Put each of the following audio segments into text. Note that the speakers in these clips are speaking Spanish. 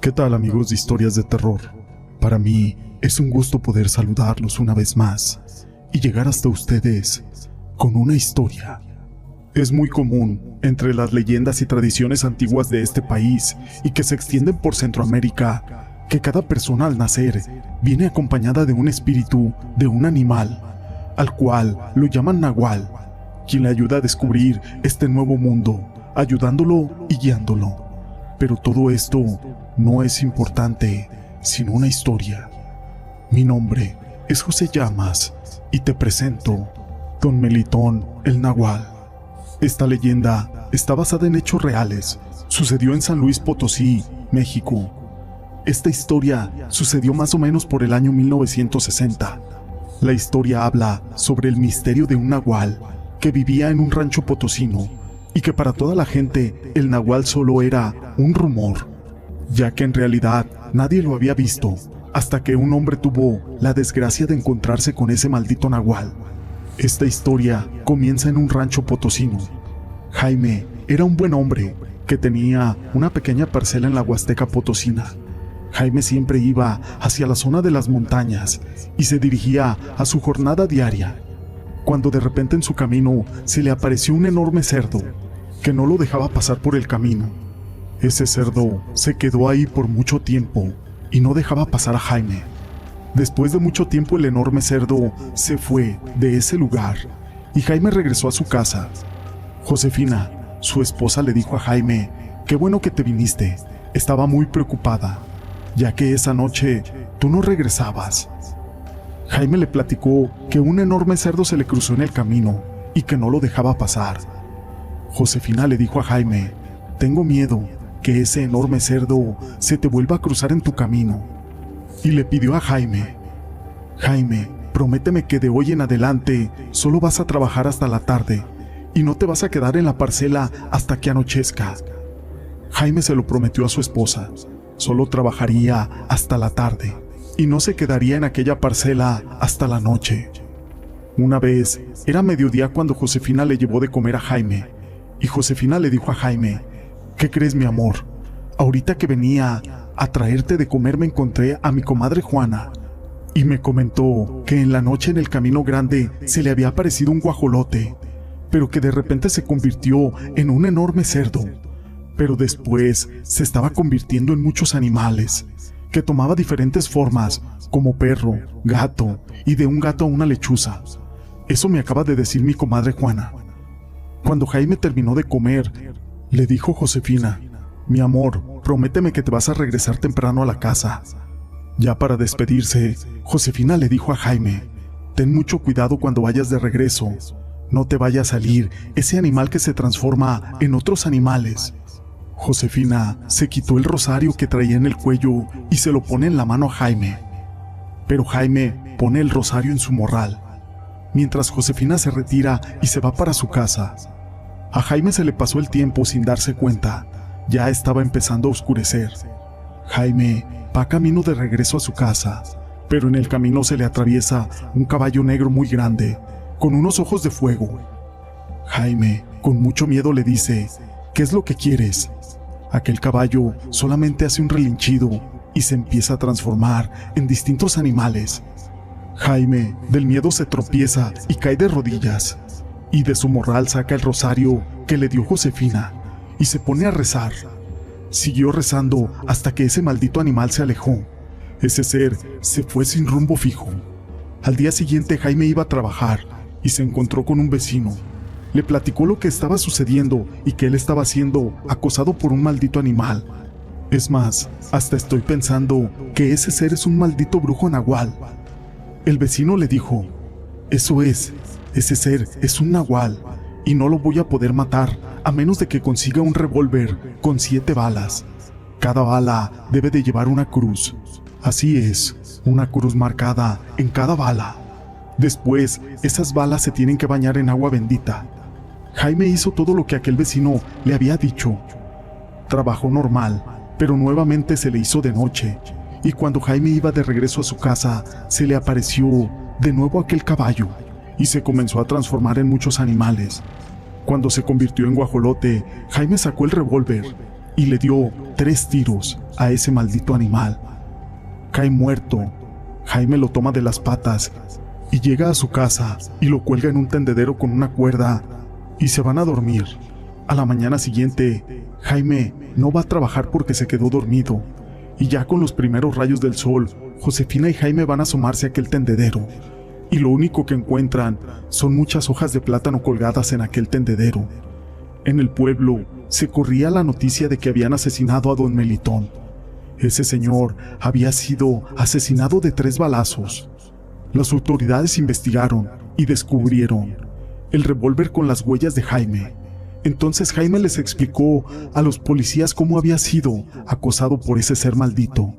¿Qué tal, amigos de Historias de Terror? Para mí es un gusto poder saludarlos una vez más y llegar hasta ustedes con una historia. Es muy común entre las leyendas y tradiciones antiguas de este país y que se extienden por Centroamérica que cada persona al nacer viene acompañada de un espíritu de un animal, al cual lo llaman Nahual, quien le ayuda a descubrir este nuevo mundo, ayudándolo y guiándolo. Pero todo esto no es importante, sino una historia. Mi nombre es José Llamas y te presento Don Melitón el Nahual. Esta leyenda está basada en hechos reales. Sucedió en San Luis Potosí, México. Esta historia sucedió más o menos por el año 1960. La historia habla sobre el misterio de un nahual que vivía en un rancho potosino y que para toda la gente el nahual solo era un rumor, ya que en realidad nadie lo había visto hasta que un hombre tuvo la desgracia de encontrarse con ese maldito nahual. Esta historia comienza en un rancho potosino. Jaime era un buen hombre que tenía una pequeña parcela en la Huasteca Potosina. Jaime siempre iba hacia la zona de las montañas y se dirigía a su jornada diaria, cuando de repente en su camino se le apareció un enorme cerdo que no lo dejaba pasar por el camino. Ese cerdo se quedó ahí por mucho tiempo y no dejaba pasar a Jaime. Después de mucho tiempo el enorme cerdo se fue de ese lugar y Jaime regresó a su casa. Josefina, su esposa, le dijo a Jaime: «Qué bueno que te viniste». Estaba muy preocupada, ya que esa noche tú no regresabas. Jaime le platicó que un enorme cerdo se le cruzó en el camino y que no lo dejaba pasar. Josefina le dijo a Jaime: «Tengo miedo que ese enorme cerdo se te vuelva a cruzar en tu camino». Y le pidió a Jaime: «Jaime, prométeme que de hoy en adelante solo vas a trabajar hasta la tarde y no te vas a quedar en la parcela hasta que anochezca». Jaime se lo prometió a su esposa. Solo trabajaría hasta la tarde y no se quedaría en aquella parcela hasta la noche. Una vez era mediodía cuando Josefina le llevó de comer a Jaime, y Josefina le dijo a Jaime: «¿Qué crees, mi amor? Ahorita que venía a traerte de comer me encontré a mi comadre Juana y me comentó que en la noche en el camino grande se le había aparecido un guajolote, pero que de repente se convirtió en un enorme cerdo, pero después se estaba convirtiendo en muchos animales, que tomaba diferentes formas, como perro, gato y de un gato a una lechuza. Eso me acaba de decir mi comadre Juana». Cuando Jaime terminó de comer, le dijo Josefina: «Mi amor, prométeme que te vas a regresar temprano a la casa». Ya para despedirse, Josefina le dijo a Jaime: «Ten mucho cuidado cuando vayas de regreso. No te vaya a salir ese animal que se transforma en otros animales». Josefina se quitó el rosario que traía en el cuello y se lo pone en la mano a Jaime. Pero Jaime pone el rosario en su morral. Mientras Josefina se retira y se va para su casa, a Jaime se le pasó el tiempo sin darse cuenta. Ya estaba empezando a oscurecer. Jaime va camino de regreso a su casa, pero en el camino se le atraviesa un caballo negro muy grande, con unos ojos de fuego. Jaime, con mucho miedo, le dice: «¿Qué es lo que quieres?». Aquel caballo solamente hace un relinchido y se empieza a transformar en distintos animales. Jaime, del miedo, se tropieza y cae de rodillas, y de su morral saca el rosario que le dio Josefina y se pone a rezar. Siguió rezando hasta que ese maldito animal se alejó. Ese ser se fue sin rumbo fijo. Al día siguiente Jaime iba a trabajar y se encontró con un vecino. Le platicó lo que estaba sucediendo y que él estaba siendo acosado por un maldito animal. Es más, hasta estoy pensando que ese ser es un maldito brujo nahual. El vecino le dijo: «Eso es, ese ser es un nahual y no lo voy a poder matar a menos de que consiga un revólver con 7 balas. Cada bala debe de llevar una cruz. Así es, una cruz marcada en cada bala. Después, esas balas se tienen que bañar en agua bendita». Jaime hizo todo lo que aquel vecino le había dicho. Trabajó normal, pero nuevamente se le hizo de noche, y cuando Jaime iba de regreso a su casa, se le apareció de nuevo aquel caballo, y se comenzó a transformar en muchos animales. Cuando se convirtió en guajolote, Jaime sacó el revólver, y le dio 3 tiros a ese maldito animal. Cae muerto. Jaime lo toma de las patas y llega a su casa y lo cuelga en un tendedero con una cuerda y se van a dormir. A la mañana siguiente, Jaime no va a trabajar porque se quedó dormido, y ya con los primeros rayos del sol, Josefina y Jaime van a asomarse a aquel tendedero, y lo único que encuentran son muchas hojas de plátano colgadas en aquel tendedero. En el pueblo se corría la noticia de que habían asesinado a don Melitón. Ese señor había sido asesinado de 3 balazos. Las autoridades investigaron y descubrieron el revólver con las huellas de Jaime. Entonces Jaime les explicó a los policías cómo había sido acosado por ese ser maldito,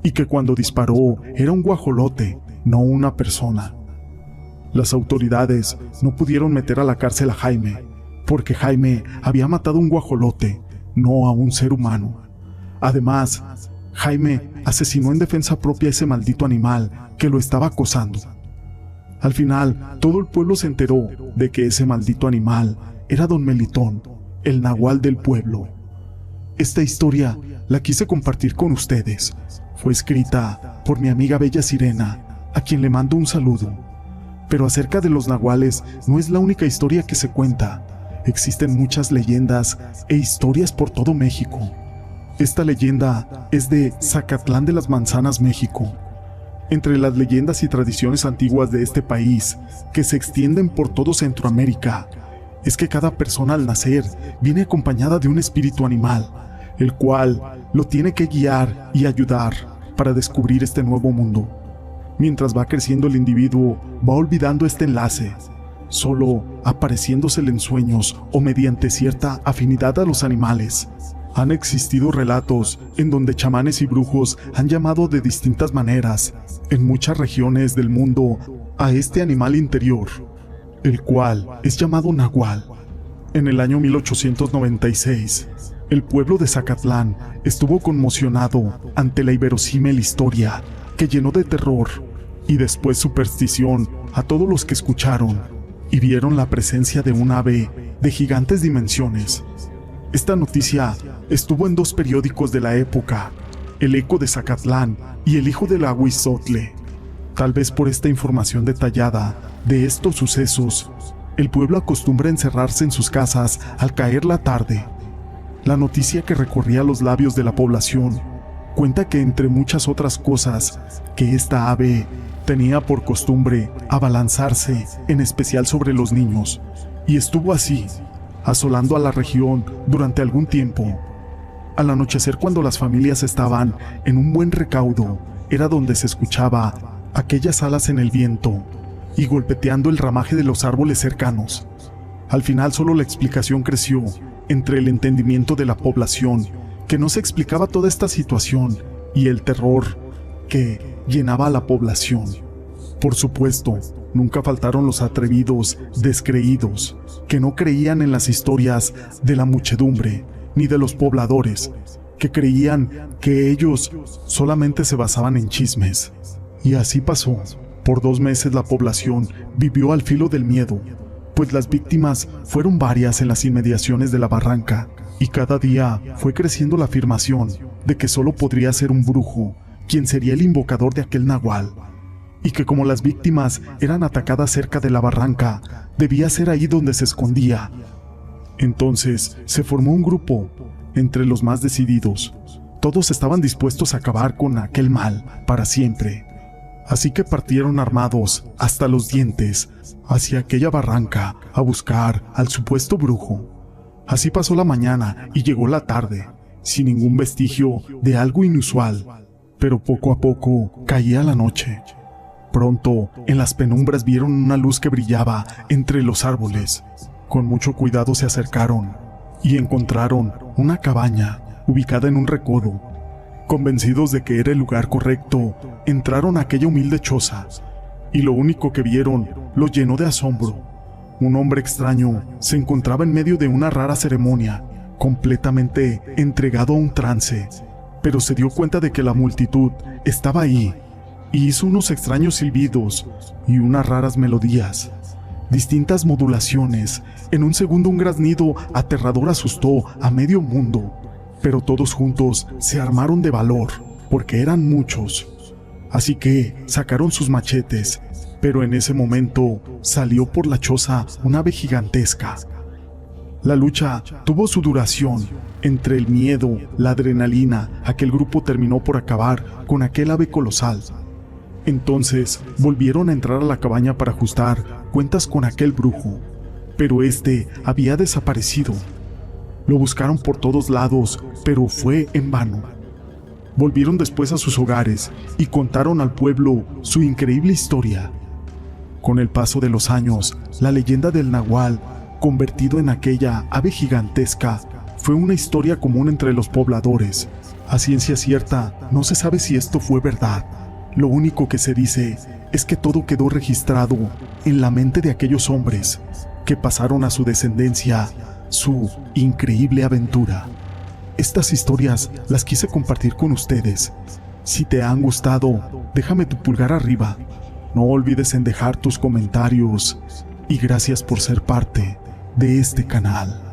y que cuando disparó era un guajolote, no una persona. Las autoridades no pudieron meter a la cárcel a Jaime, porque Jaime había matado a un guajolote, no a un ser humano. Además, Jaime asesinó en defensa propia a ese maldito animal que lo estaba acosando. Al final, todo el pueblo se enteró de que ese maldito animal era don Melitón, el nahual del pueblo. Esta historia la quise compartir con ustedes. Fue escrita por mi amiga Bella Sirena, a quien le mando un saludo. Pero acerca de los nahuales no es la única historia que se cuenta. Existen muchas leyendas e historias por todo México. Esta leyenda es de Zacatlán de las Manzanas, México. Entre las leyendas y tradiciones antiguas de este país, que se extienden por todo Centroamérica, es que cada persona al nacer viene acompañada de un espíritu animal, el cual lo tiene que guiar y ayudar para descubrir este nuevo mundo. Mientras va creciendo el individuo, va olvidando este enlace, solo apareciéndosele en sueños o mediante cierta afinidad a los animales. Han existido relatos en donde chamanes y brujos han llamado de distintas maneras, en muchas regiones del mundo, a este animal interior, el cual es llamado nahual. En el año 1896, el pueblo de Zacatlán estuvo conmocionado ante la inverosímil historia que llenó de terror y después superstición a todos los que escucharon y vieron la presencia de un ave de gigantes dimensiones. Esta noticia estuvo en 2 periódicos de la época, El Eco de Zacatlán y El Hijo del Aguizotle. Tal vez por esta información detallada de estos sucesos, el pueblo acostumbra encerrarse en sus casas al caer la tarde. La noticia que recorría los labios de la población cuenta que, entre muchas otras cosas, que esta ave tenía por costumbre abalanzarse, en especial sobre los niños, y estuvo así, asolando a la región durante algún tiempo. Al anochecer, cuando las familias estaban en un buen recaudo, era donde se escuchaba aquellas alas en el viento y golpeteando el ramaje de los árboles cercanos. Al final solo la explicación creció entre el entendimiento de la población, que no se explicaba toda esta situación, y el terror que llenaba a la población. Por supuesto, nunca faltaron los atrevidos, descreídos, que no creían en las historias de la muchedumbre, ni de los pobladores, que creían que ellos solamente se basaban en chismes. Y así pasó. Por 2 meses la población vivió al filo del miedo, pues las víctimas fueron varias en las inmediaciones de la barranca, y cada día fue creciendo la afirmación de que solo podría ser un brujo quien sería el invocador de aquel nahual, y que como las víctimas eran atacadas cerca de la barranca, debía ser ahí donde se escondía. Entonces se formó un grupo entre los más decididos. Todos estaban dispuestos a acabar con aquel mal para siempre. Así que partieron armados hasta los dientes hacia aquella barranca a buscar al supuesto brujo. Así pasó la mañana y llegó la tarde, sin ningún vestigio de algo inusual, pero poco a poco caía la noche. Pronto, en las penumbras vieron una luz que brillaba entre los árboles. Con mucho cuidado se acercaron y encontraron una cabaña ubicada en un recodo. Convencidos de que era el lugar correcto, entraron a aquella humilde choza, y lo único que vieron los llenó de asombro. Un hombre extraño se encontraba en medio de una rara ceremonia, completamente entregado a un trance, pero se dio cuenta de que la multitud estaba ahí, y hizo unos extraños silbidos y unas raras melodías, distintas modulaciones. En un segundo un graznido aterrador asustó a medio mundo, pero todos juntos se armaron de valor, porque eran muchos. Así que sacaron sus machetes, pero en ese momento salió por la choza un ave gigantesca. La lucha tuvo su duración. Entre el miedo, la adrenalina, aquel grupo terminó por acabar con aquel ave colosal. Entonces volvieron a entrar a la cabaña para ajustar cuentas con aquel brujo, pero este había desaparecido. Lo buscaron por todos lados, pero fue en vano. Volvieron después a sus hogares y contaron al pueblo su increíble historia. Con el paso de los años, la leyenda del Nahual, convertido en aquella ave gigantesca, fue una historia común entre los pobladores. A ciencia cierta, no se sabe si esto fue verdad. Lo único que se dice es que todo quedó registrado en la mente de aquellos hombres que pasaron a su descendencia su increíble aventura. Estas historias las quise compartir con ustedes. Si te han gustado, déjame tu pulgar arriba. No olvides en dejar tus comentarios y gracias por ser parte de este canal.